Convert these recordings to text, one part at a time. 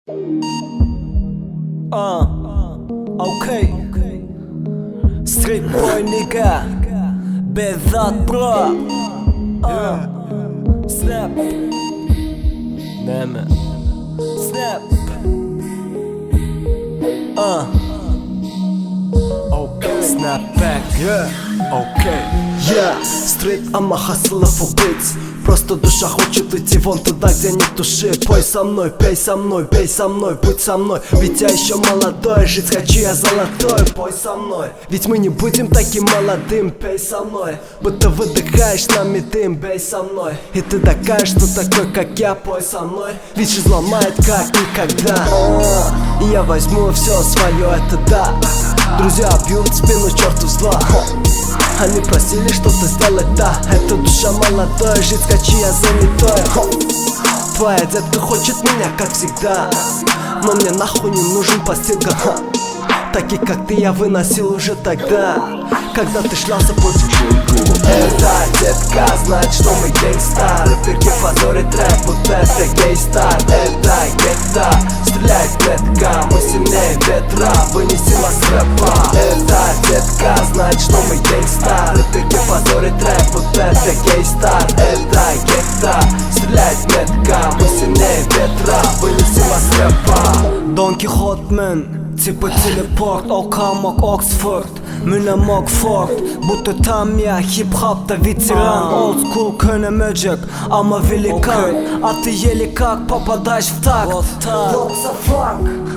Okay. Street boy nigga Bedat bro. Snap. Neme. Snap. Okay. Snap back. Yeah. Okay. Yeah, стрит, ама hustle убить. Просто душа хочет идти вон туда, где нет души. Пой со мной, пей со мной, бей со мной, будь со мной. Ведь я еще молодой, жить хочу я золотой. Пой со мной, ведь мы не будем таким молодым. Пей со мной, будто выдыхаешь нами дым. Бей со мной, и ты докажешь, что такой как я. Пой со мной, ведь жизнь ломает как никогда. И я возьму все свое, это да. Друзья бьют в спину черту зла. Они просили что-то сделать, да. Это душа молодой, жить скачи я занятой. Твоя детка хочет меня, как всегда. Но мне нахуй не нужен постелька. Таких как ты я выносил уже тогда, когда ты шлялся по чужому. Эта детка знает, что мы гейнгстар. Рэперки позорит рэп, вот это гей-стар. Это гетто, стреляет клетка. Мы сильнее ветра, вынесем нас с рэпа. Эта детка знает, что мы гейнгстар. Рэперки позорит рэп, вот это гей-стар. Это гетто, стреляет клетка. Мы сильнее ветра, вынесем нас с рэпа. Дон Кихотмен, типа телепорт, Окамок, Оксфорд. Мünamok Ford, будто там я хип-хоп-то ветеран. Old school кönемеджек, ама великан. А ты еле как попадаешь в такт.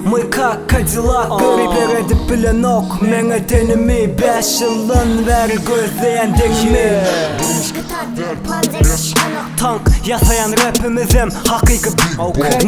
Мы как Кадиллак, перед пеленок. Меня денеми, бешелен, vergözleyen denimi. Tank, yasayan rapimizim hakiki.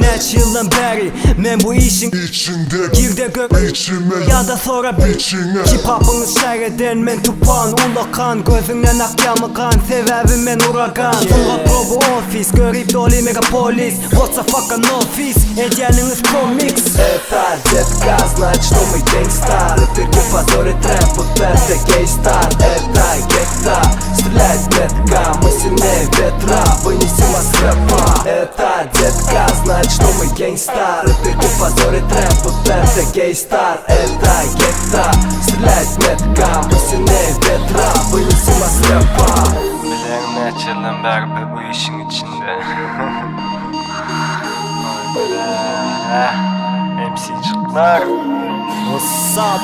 Neç yıldan beri men bu işin İçinde gir de gör içime ya da sonra içine. Hip-hop'un şehreden men tupan ulakan. Gözünden ak yamıkan sebebim men uragan. Sonra probu ofis görüp dolu megapolis. What's a fucking office, ediyeniniz comics. Эта детка знает, что мы гейнгстар. Рэперки позорит рэп, вот это гей-стар. Это гетто, стреляет метка. Мы сильнее ветра, вынесем вас с рэпа. Эта детка знает, что мы гейнгстар. Рэперки позорит рэп, вот это гей-стар. Это гетто, стреляет метка. Мы сильнее ветра, вынесем вас с рэпа. Bilen neç yıldan beri bu işin içinde. Oy be, MC'cikler. What's up?